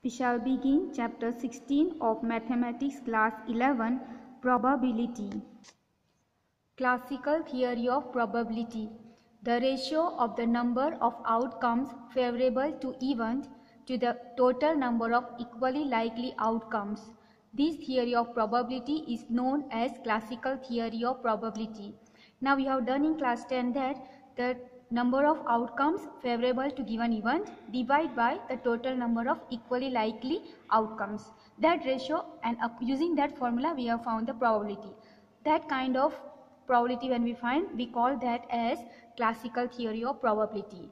We shall begin chapter 16 of Mathematics class 11, Probability. Classical theory of probability. The ratio of the number of outcomes favorable to event to the total number of equally likely outcomes. This theory of probability is known as classical theory of probability. Now we have done in class 10 that the number of outcomes favorable to given event divided by the total number of equally likely outcomes. That ratio, and using that formula we have found the probability. That kind of probability when we find, we call that as classical theory of probability.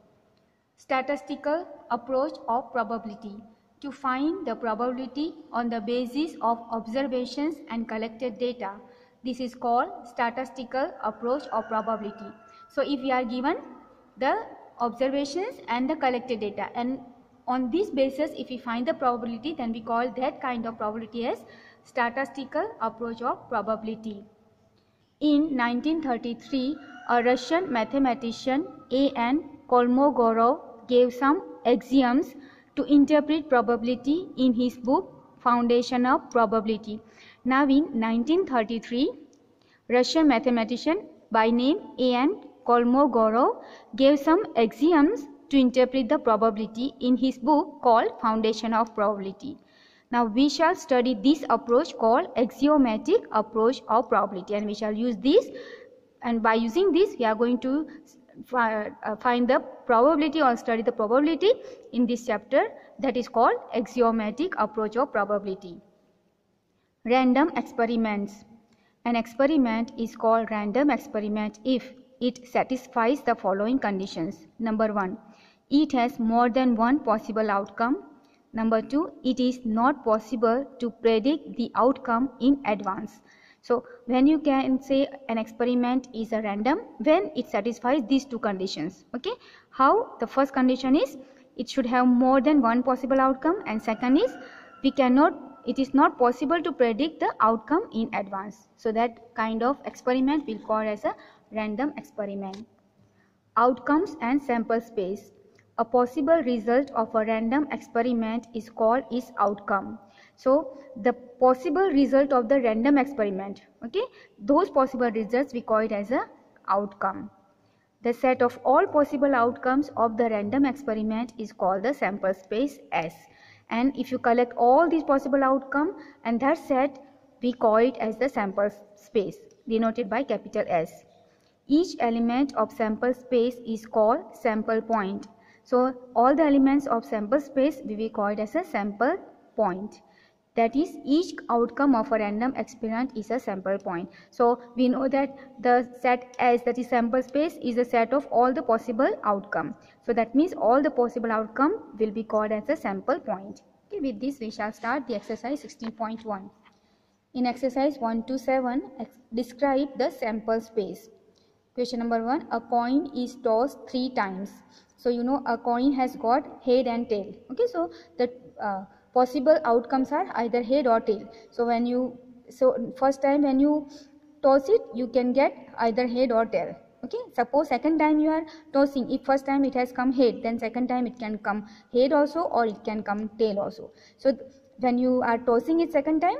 Statistical approach of probability. To find the probability on the basis of observations and collected data. This is called statistical approach of probability. So if we are given the observations and the collected data, and on this basis if we find the probability, then we call that kind of probability as statistical approach of probability. In 1933, a Russian mathematician A.N. Kolmogorov gave some axioms to interpret probability in his book Foundation of Probability. Now in 1933, Russian mathematician by name A.N. Kolmogorov gave some axioms to interpret the probability in his book called Foundation of Probability. Now we shall study this approach called axiomatic approach of probability, and we shall use this, and by using this we are going to find the probability or study the probability in this chapter, that is called axiomatic approach of probability. Random experiments. An experiment is called random experiment if it satisfies the following conditions. Number 1, it has more than one possible outcome. Number 2, it is not possible to predict the outcome in advance. So when you can say an experiment is a random, when it satisfies these two conditions. Okay, how? The first condition is it should have more than one possible outcome, and second is it is not possible to predict the outcome in advance. So that kind of experiment we'll call as a random experiment. Outcomes and sample space. A possible result of a random experiment is called its outcome. So the possible result of the random experiment, okay, those possible results we call it as a outcome. The set of all possible outcomes of the random experiment is called the sample space S. And if you collect all these possible outcomes and that set, we call it as the sample space, denoted by capital S. Each element of sample space is called sample point. So all the elements of sample space we will call it as a sample point. That is, each outcome of a random experiment is a sample point. So we know that the set S, that is sample space, is a set of all the possible outcome. So that means all the possible outcome will be called as a sample point. Okay, with this we shall start the exercise 16.1. In exercise 1 to 7, describe the sample space. Question number 1, a coin is tossed 3 times. So you know a coin has got head and tail. Okay, so the possible outcomes are either head or tail. So first time when you toss it, you can get either head or tail. Okay, suppose second time you are tossing, if first time it has come head, then second time it can come head also, or it can come tail also. So when you are tossing it second time,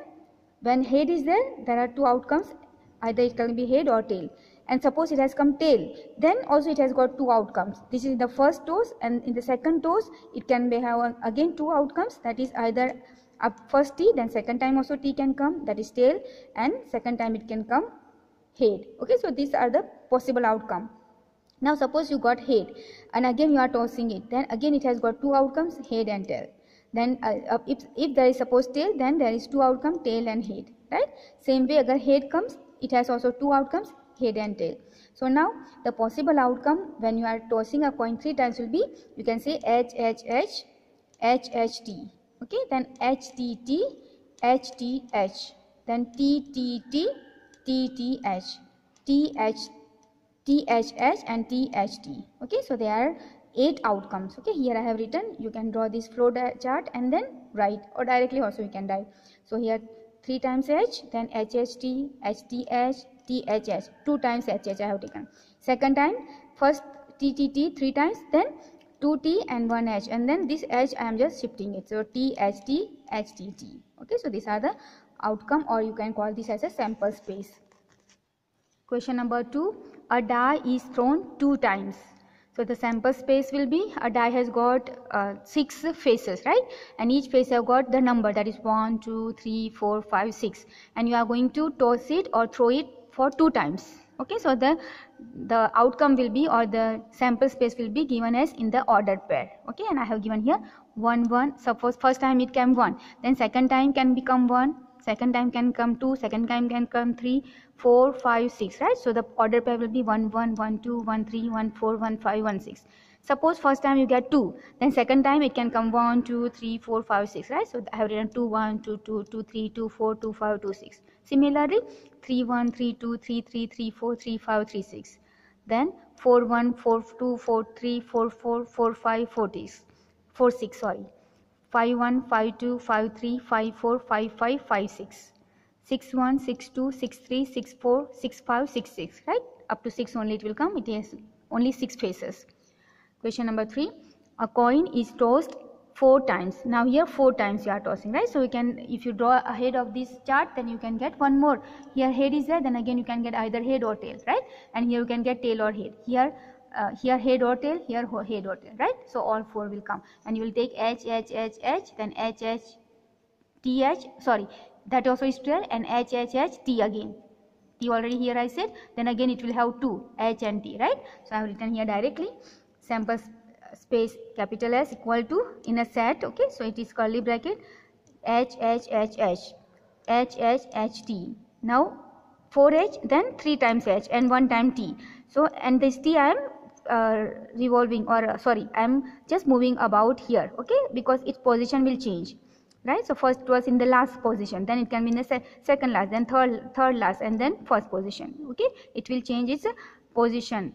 when head is there are two outcomes, either it can be head or tail. And suppose it has come tail, then also it has got two outcomes. This is the first toss, and in the second toss it can have again two outcomes, that is either first T, then second time also T can come, that is tail, and second time it can come head. Okay, so these are the possible outcome. Now suppose you got head and again you are tossing it, then again it has got two outcomes, head and tail. Then if there is suppose tail, then there is two outcomes, tail and head, right? Same way agar head comes, it has also two outcomes, head and tail. So now the possible outcome when you are tossing a coin 3 times will be, you can say H H H H H T. Okay, then H T T H T H, then T T T T T H, T H T H H and T H T. Okay, so there are 8 outcomes. Okay, here I have written, you can draw this flow chart and then write, or directly also you can write. So here 3 times H, then HHT, HTH, THH, 2 times HH I have taken. Second time, first TTT 3 times, then 2T and 1H, and then this H I am just shifting it. So THT, HTT. Okay, so these are the outcome, or you can call this as a sample space. Question number 2. A die is thrown 2 times. So the sample space will be, a die has got 6 faces, right? And each face have got the number, that is 1, 2, 3, 4, 5, 6. And you are going to toss it or throw it for 2 times. Okay, so the outcome will be, or the sample space will be given as in the ordered pair. Okay, and I have given here 1, 1. Suppose first time it came 1, then second time can become 1, second time can come 2, second time can come 3, 4, 5, 6, right? So the order pair will be 1, 1, 1, 2, 1, 3, 1, 4, 1, 5, 1, 6. Suppose first time you get 2, then second time it can come 1, 2, 3, 4, 5, 6, right? So I have written 2, 1, 2, 2, 2, 3, 2, 4, 2, 5, 2, 6. Similarly, 3, 1, 3, 2, 3, 3, 3, 4, 3, 5, 3, 6. Then 4, 1, 4, 2, 4, 3, 4, 4, 4, 5, 4, 6, sorry. 5, 1, 5, 2, 5, 3, 5, 4, 5, 5, 5, 6. 6, 1, 6, 2, 6, 3, 6, 4, 6, 5, 6, 6, right? Up to 6 only it will come. It has only 6 faces. Question number 3. A coin is tossed 4 times. Now here 4 times you are tossing, right? So you can, if you draw ahead of this chart, then you can get one more. Here head is there, then again you can get either head or tail, right? And here you can get tail or head. Here head or tail, here head or tail, right? So all 4 will come, and you will take H, H, H, H, then H, H, T, H, sorry, that also is tail, and H, H, H, T again. T already here I said, then again it will have 2, H and T, right? So I have written here directly, sample space capital S equal to, in a set, okay, so it is curly bracket, H, H, H, H, H, H, H, T. Now 4H, then 3 times H and 1 time T. So, and this T I am revolving, or sorry, I am just moving about here, okay, because its position will change, right? So first it was in the last position, then it can be in the second last, then third last, and then first position, okay, it will change its position.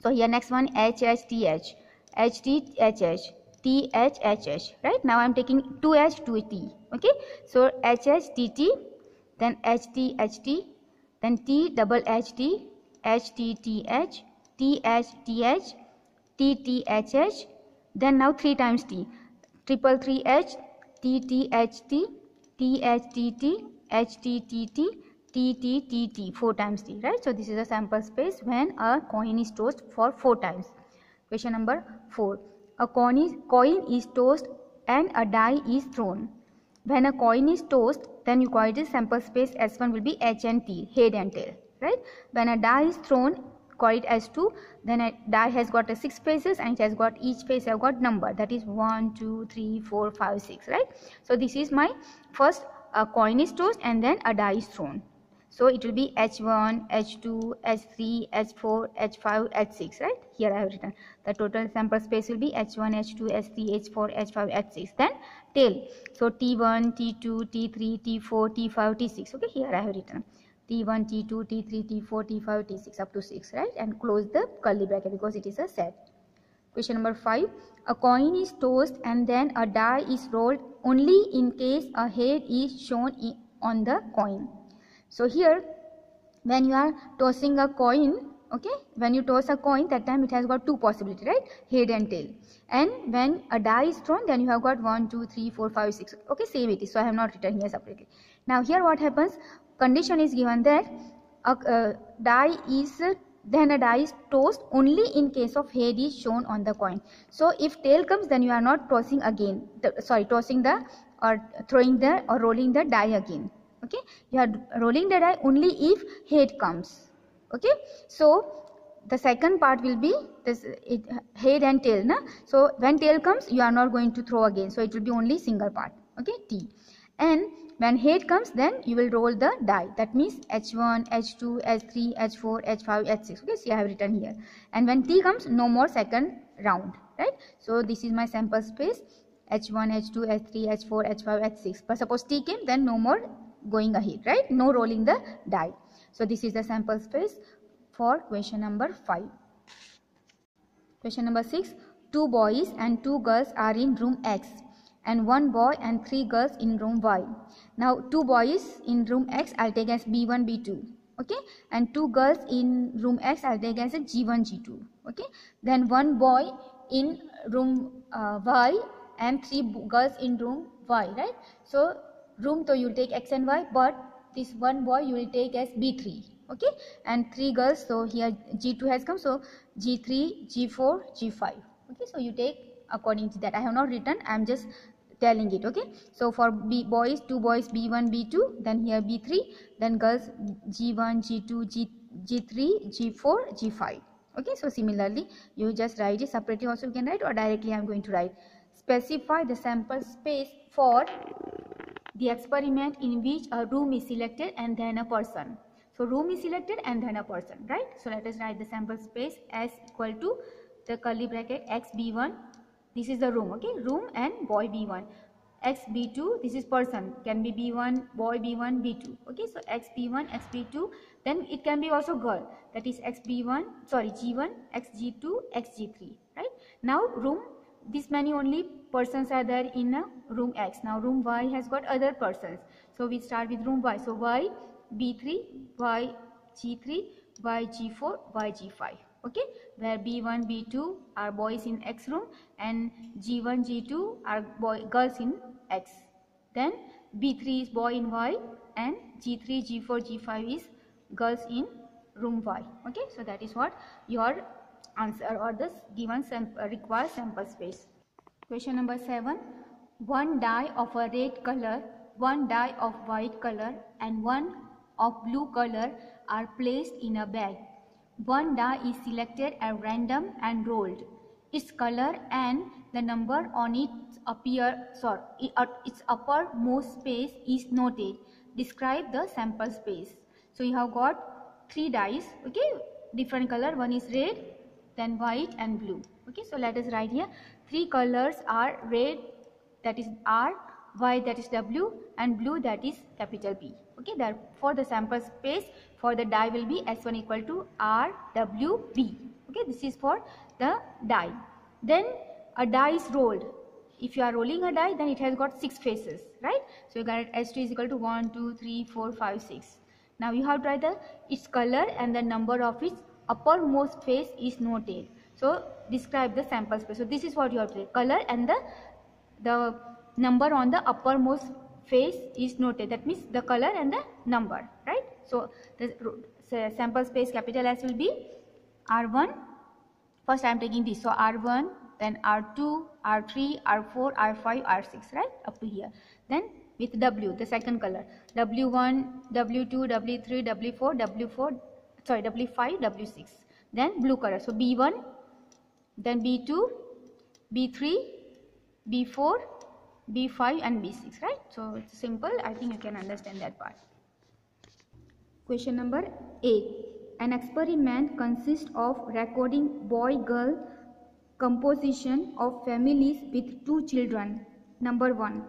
So here next one, H, H, T, H, H, T, H, H, T, H, H, H, right? Now I am taking 2H, 2T, okay, so H, H, T, T, then H, T, H, T, then T, double H, T, H, T, T, H, T, H, T, H, T, T, H, H, then now 3 times T, triple 3 H, T, T, H, T, T, H, T, T, H, T, T, T, T, T, T, T, 4 times T, right? So this is a sample space when a coin is tossed for 4 times. Question number 4. A coin is tossed and a die is thrown. When a coin is tossed, then you call it a sample space S1 will be H and T, head and tail, right? When a die is thrown, call it S2, then a die has got 6 faces, and it has got, each face have got number, that is 1, 2, 3, 4, 5, 6, right? So this is my first, a coin is tossed and then a die is thrown. So it will be H1, H2, H3, H4, H5, H6, right? Here I have written. The total sample space will be H1, H2, H3, H4, H5, H6. Then tail. So T1, T2, T3, T4, T5, T6. Okay, here I have written. T1, T2, T3, T4, T5, T6 up to 6, right? And close the curly bracket because it is a set. Question number 5. A coin is tossed and then a die is rolled only in case a head is shown on the coin. So here, when you are tossing a coin, okay, when you toss a coin, that time it has got 2 possibilities, right? Head and tail. And when a die is thrown, then you have got 1, 2, 3, 4, 5, 6. Okay, same it is. So I have not written here separately. Now here what happens? Condition is given that a die is tossed only in case of head is shown on the coin. So if tail comes, then you are not tossing again. Tossing the, or throwing the, or rolling the die again. Okay, you are rolling the die only if head comes. Okay, so the second part will be this, head and tail, na? So when tail comes, you are not going to throw again, so it will be only single part. Okay, T. And when head comes, then you will roll the die, that means H1, H2, H3, H4, H5, H6. Okay, see I have written here. And when T comes, no more second round, right? So this is my sample space, H1, H2, H3, H4, H5, H6. But suppose T came, then no more going ahead, right? No rolling the die. So this is the sample space for question number 5. Question number 6. 2 boys and 2 girls are in room X, and 1 boy and 3 girls in room Y. Now 2 boys in room X I'll take as B1, B2, okay, and 2 girls in room X I'll take as a G1, G2, okay. Then 1 boy in room Y and 3 girls in room Y, right? So room, so you will take X and Y, but this one boy you will take as B3, okay, and 3 girls, so here G2 has come, so G3, G4, G5, okay, so you take according to that. I have not written, I am just telling it, okay. So for boys, 2 boys B1, B2, then here B3, then girls G1, G2, G3, G4, G5, okay. So similarly you just write it separately, also you can write, or directly I am going to write. Specify the sample space for the experiment in which a room is selected and then a person. So room is selected and then a person, right? So let us write the sample space as equal to the curly bracket x b1, this is the room, okay, room and boy b1, x b2, this is person, can be b1 boy b1 b2, okay. So x b1 x b2, then it can be also girl, that is x b1, sorry g1 x g2 x g3, right? Now room, this many only persons are there in a room X. Now room Y has got other persons, so we start with room Y. So Y B3, Y G3, Y G4, Y G5, okay, where B1 B2 are boys in X room and G1 G2 are girls in X. Then B3 is boy in Y and G3 G4 G5 is girls in room Y, okay. So that is what your answer or this given required sample space. Question number 7. One die of a red color, one die of white color and one of blue color are placed in a bag. One die is selected at random and rolled. Its color and the number on its uppermost space is noted. Describe the sample space. So you have got 3 dice, okay, different color, one is red, then white and blue, okay. So let us write here 3 colors are red, that is R, white, that is W, and blue, that is capital B, okay. Therefore the sample space for the die will be S1 equal to R W B, okay. This is for the die. Then a die is rolled. If you are rolling a die, then it has got 6 faces, right? So you got S2 is equal to 1 2 3 4 5 6. Now you have to write its color and the number of its uppermost face is noted. So describe the sample space. So this is what you have to do. Color and the number on the uppermost face is noted. That means the color and the number, right? So the sample space capital S will be R1. First I am taking this. So R1, then R2, R3, R4, R5, R6, right? Up to here. Then with W, the second color. W1, W2, W3, W4, W5, W6. Then blue color. So B1, then B2, B3, B4, B5 and B6, right? So it's simple. I think you can understand that part. Question number 8. An experiment consists of recording boy-girl composition of families with 2 children. Number 1.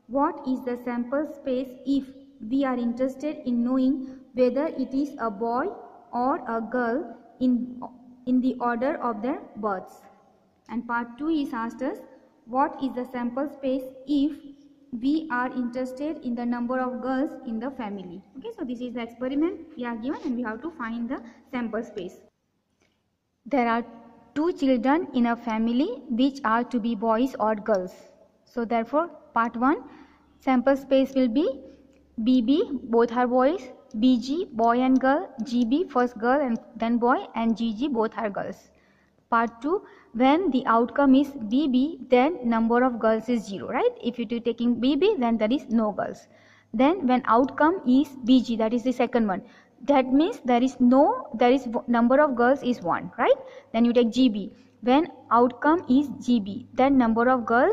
What is the sample space if we are interested in knowing whether it is a boy or a girl in the order of their births? And part 2 is asked us, what is the sample space if we are interested in the number of girls in the family? Okay, so this is the experiment we are given and we have to find the sample space. There are 2 children in a family which are to be boys or girls. So therefore part 1 sample space will be BB, both are boys, BG, boy and girl, GB, first girl and then boy, and GG, both are girls. Part 2, when the outcome is BB, then number of girls is 0, right? If you are taking BB, then there is no girls. Then when outcome is BG, that is the second one, that means there is number of girls is 1, right? Then you take GB. When outcome is GB, then number of girl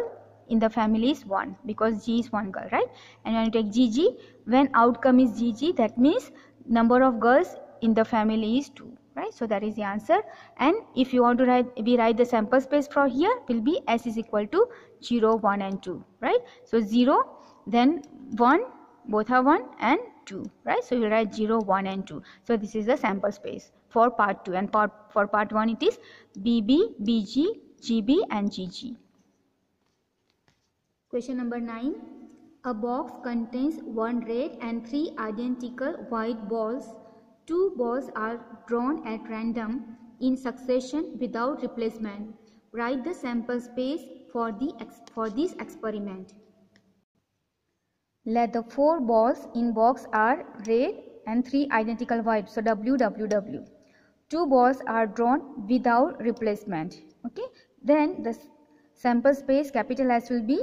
in the family is 1 because G is 1 girl, right? And when you take GG, when outcome is GG, that means number of girls in the family is 2, right? So that is the answer. And if you want to write the sample space from here will be S is equal to 0, 1 and 2, right? So 0, then 1, both are 1 and 2, right? So you will write 0, 1 and 2. So this is the sample space for part 2, and for part 1 it is BB, BG, GB and GG. Question number 9. A box contains 1 red and 3 identical white balls. 2 balls are drawn at random in succession without replacement. Write the sample space for this experiment. Let the 4 balls in box are red and 3 identical white. So WWW. 2 balls are drawn without replacement. Okay. Then the sample space capital S will be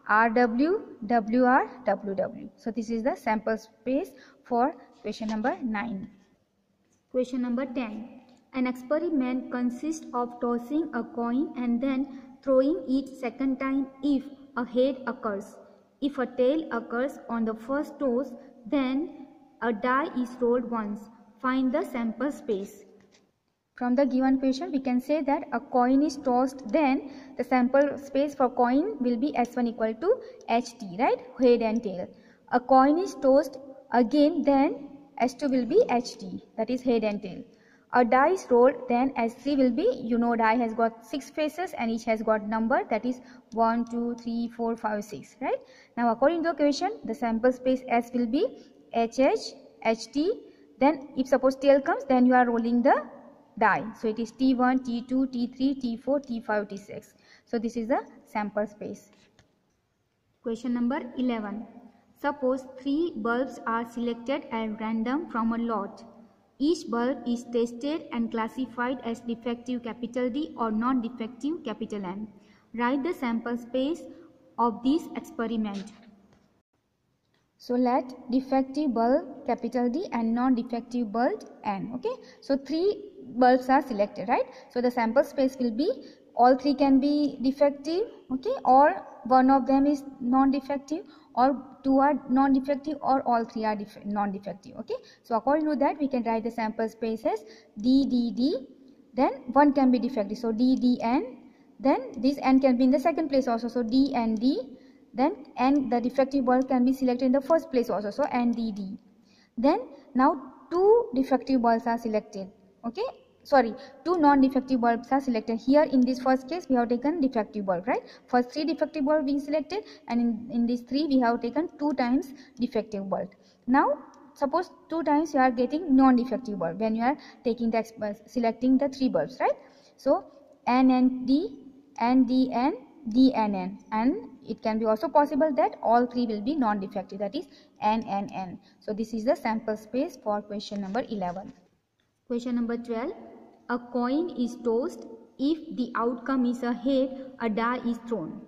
RW, WR, WW. So this is the sample space for question number 9. Question number 10. An experiment consists of tossing a coin and then throwing it second time if a head occurs. If a tail occurs on the first toss, then a die is rolled once. Find the sample space. From the given question, we can say that a coin is tossed, then the sample space for coin will be S1 equal to HT, right? Head and tail. A coin is tossed again, then S2 will be HT, that is head and tail. A die is rolled, then S3 will be, die has got 6 faces and each has got number, that is 1, 2, 3, 4, 5, 6, right? Now according to the question, the sample space S will be HH, HT, then if suppose tail comes, then you are rolling the die. So it is T1, T2, T3, T4, T5, T6. So this is the sample space. Question number 11. Suppose 3 bulbs are selected at random from a lot. Each bulb is tested and classified as defective capital D or non-defective capital N. Write the sample space of this experiment. So let defective bulb capital D and non-defective bulb N. Okay. So 3 bulbs are selected, right? So the sample space will be all 3 can be defective, okay, or one of them is non-defective, or 2 are non-defective, or all 3 are non-defective. Okay. So according to that, we can write the sample space as D, D, D. Then 1 can be defective. So D, D, N. Then this N can be in the second place also. So D and D. Then N, the defective bulb can be selected in the first place also. So N, D, D. Then now 2 defective bulbs are selected. Okay. Sorry, 2 non-defective bulbs are selected. Here in this first case, we have taken defective bulb, right? First 3 defective bulb being selected, and in these 3 we have taken 2 times defective bulb. Now suppose 2 times you are getting non-defective bulb when you are taking the selecting the 3 bulbs, right? So N and D, N, D, N, D, N, N, and it can be also possible that all 3 will be non-defective, that is N, N, N. So this is the sample space for question number 11. Question number 12. A coin is tossed. If the outcome is a head, a die is thrown.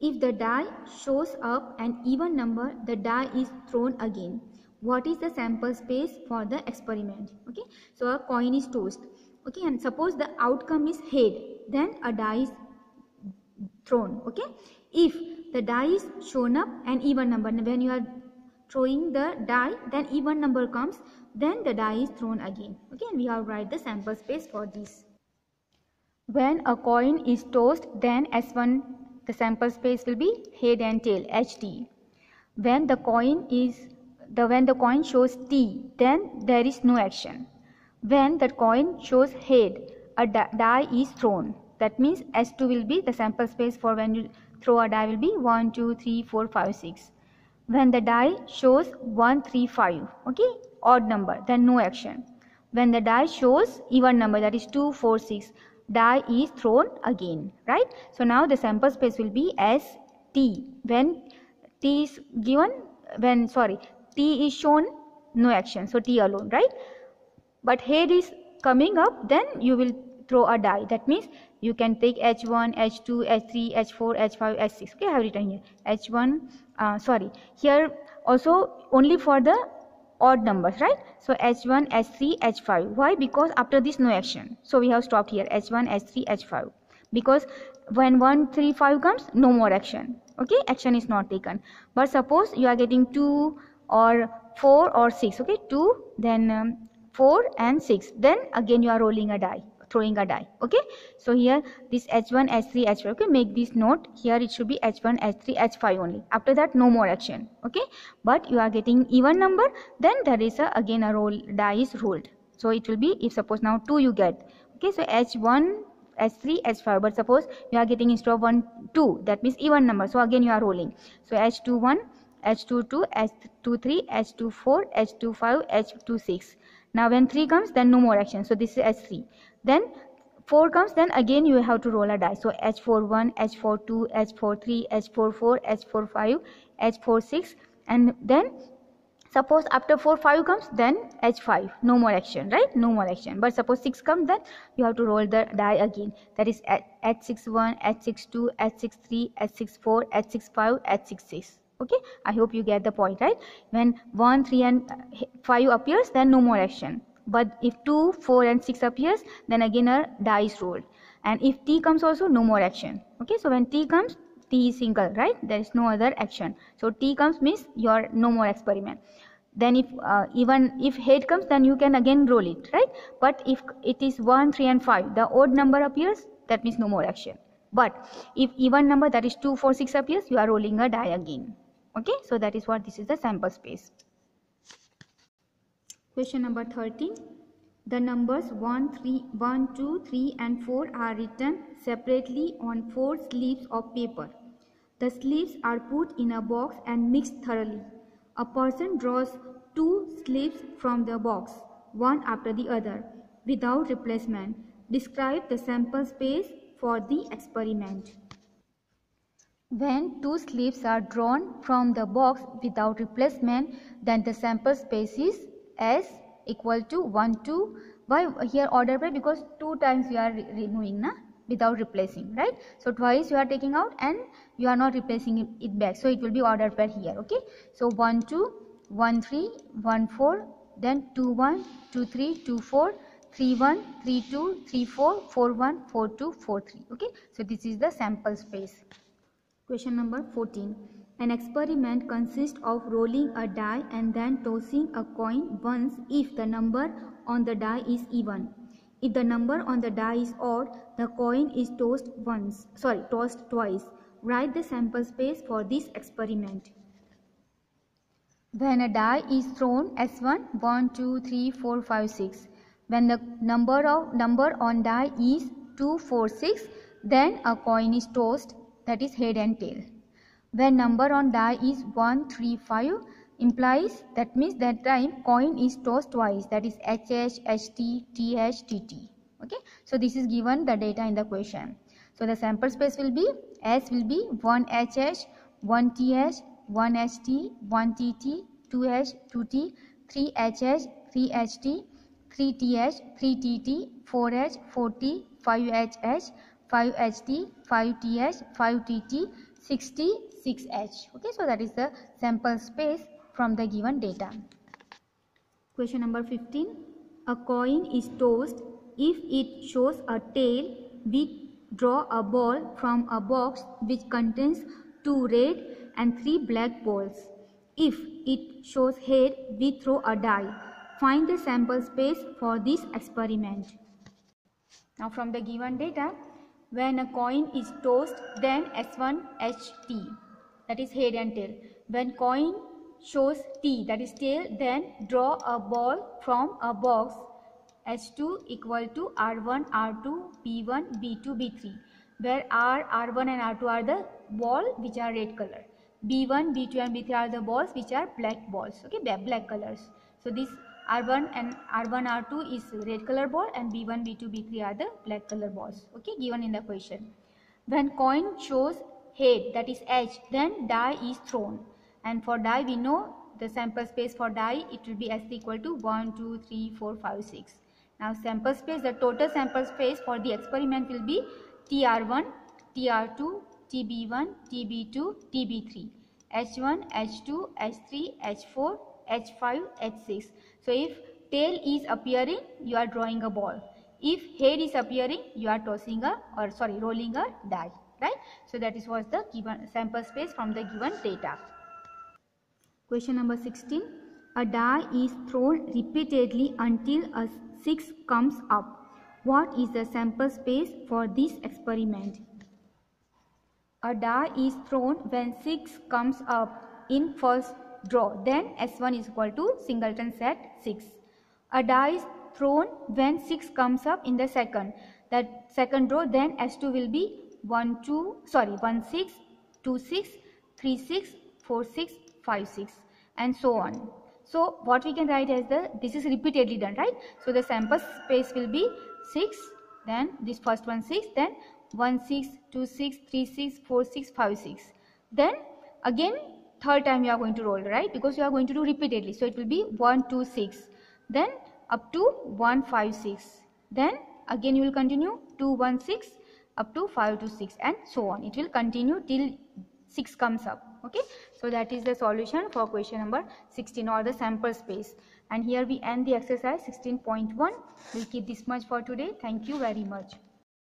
If the die shows up an even number, the die is thrown again. What is the sample space for the experiment? Okay, so a coin is tossed. Okay, and suppose the outcome is head, then a die is thrown. Okay, if the die is shown up an even number, when you are throwing the die, then even number comes, then the die is thrown again. Okay, and we have write the sample space for this. When a coin is tossed, then S1, the sample space will be head and tail, HT. When the coin shows T, then there is no action. When the coin shows head, a die is thrown. That means S2 will be the sample space for when you throw a die will be 1, 2, 3, 4, 5, 6. When the die shows 1, 3, 5, okay, odd number, then no action. When the die shows even number, that is 2, 4, 6, die is thrown again, right? So now the sample space will be as T. When T is given, T is shown, no action, so T alone, right? But head is coming up, then you will throw a die. That means you can take H1, H2, H3, H4, H5, H6. Okay, I have written here H1. Here also only for the odd numbers, right? So H1, H3, H5. Why? Because after this no action. So we have stopped here H1, H3, H5. Because when 1, 3, 5 comes, no more action. Okay, action is not taken. But suppose you are getting 2 or 4 or 6. Okay, 2, then 4 and 6. Then again you are rolling a die, throwing a die. Okay, so here this H1, H3, H5. Okay, make this note. Here it should be H1, H3, H5 only. After that no more action. Okay, but you are getting even number, then there is again a roll, die is rolled. So it will be, if suppose now 2 you get. Okay, so H1, H3, H5. But suppose you are getting instead of 1, 2. That means even number. So again you are rolling. So H21, H22, H23, H24, H25, H26. Now when 3 comes, then no more action. So this is H3. Then 4 comes, then again you have to roll a die. So H41, H42, H43, H44, H45, H46, and then suppose after 4 5 comes, then H5, no more action, right? No more action. But suppose 6 comes, then you have to roll the die again. That is H61, H62, H63, H64, H65, H66. Okay, I hope you get the point, right? When 1, 3 and 5 appears, then no more action. But if 2, 4 and 6 appears, then again a die is rolled. And if T comes also, no more action. Okay, so when T comes, T is single, right? There is no other action. So T comes means your no more experiment. Then if even if head comes, then you can again roll it, right? But if it is 1, 3 and 5, the odd number appears, that means no more action. But if even number, that is 2, 4, 6 appears, you are rolling a die again. Okay, so that is what this is the sample space. Question number 13. The numbers 1, 2, 3 and 4 are written separately on 4 slips of paper. The slips are put in a box and mixed thoroughly. A person draws 2 slips from the box, one after the other, without replacement. Describe the sample space for the experiment. When 2 slips are drawn from the box without replacement, then the sample space is S equal to 1, 2. Why here order by? Because 2 times we are removing, na? Without replacing, right? So twice you are taking out and you are not replacing it back. So it will be order pair here, okay? So 1, 2, 1, 3, 1, 4, then 2, 1, 2, 3, 2, 4, 3, 1, 3, 2, 3, 4, 4, 1, 4, 2, 4, 3, okay? So this is the sample space. Question number 14. An experiment consists of rolling a die and then tossing a coin once if the number on the die is even. If the number on the die is odd, the coin is tossed twice. Write the sample space for this experiment. When a die is thrown S1, 1, 2, 3, 4, 5, 6. When the number on die is 2, 4, 6, then a coin is tossed, that is head and tail. When number on die is 1, 3, 5, implies that means that time coin is tossed twice, that is HH, HT, TH, TT. Okay, so this is given the data in the question. So the sample space will be S will be 1 HH, 1 TH, 1 HT, 1 TT, 2H, 2T, 3 HH, 3 HT, 3 TH, 3 TT, 4H, 4T, 5 HH, 5 HT, 5 TH, 5 TT, 60, 6H. Okay, so that is the sample space from the given data. Question number 15. A coin is tossed. If it shows a tail, we draw a ball from a box which contains 2 red and 3 black balls. If it shows head, we throw a die. Find the sample space for this experiment. Now from the given data, when a coin is tossed, then S1 HT, that is head and tail. When coin shows T, that is tail, then draw a ball from a box H2 equal to R1, R2, B1, B2, B3, where R1 and R2 are the ball which are red color. B1, B2 and B3 are the balls which are black balls, okay, black colors. So this R1 and R1, R2 is red color ball and B1, B2, B3 are the black color balls, okay, given in the question. When coin shows head, that is H, then die is thrown. And for die we know the sample space for die, it will be S equal to 1, 2, 3, 4, 5, 6. Now sample space, the total sample space for the experiment will be TR1, TR2, TB1, TB2, TB3, H1, H2, H3, H4, H5, H6. So if tail is appearing, you are drawing a ball. If head is appearing, you are rolling a die, right? So that is what the given sample space from the given data. Question number 16. A die is thrown repeatedly until a 6 comes up. What is the sample space for this experiment? A die is thrown when 6 comes up in first draw. Then S1 is equal to singleton set 6. A die is thrown when 6 comes up in the second. That second draw, then S2 will be 1 6, 2 6, 3 6, 4 6, 5 6 and so on. So what we can write as this is repeatedly done, right? So the sample space will be 6, then this first one 6, then 1 6 2 6 3 6 4 6 5 6, then again third time you are going to roll, right, because you are going to do repeatedly. So it will be 1 2 6, then up to 1 5 6, then again you will continue 2 1 6 up to 5 to 6, and so on. It will continue till 6 comes up. Okay, so that is the solution for question number 16, or the sample space. And here we end the exercise 16.1. We'll keep this much for today. Thank you very much.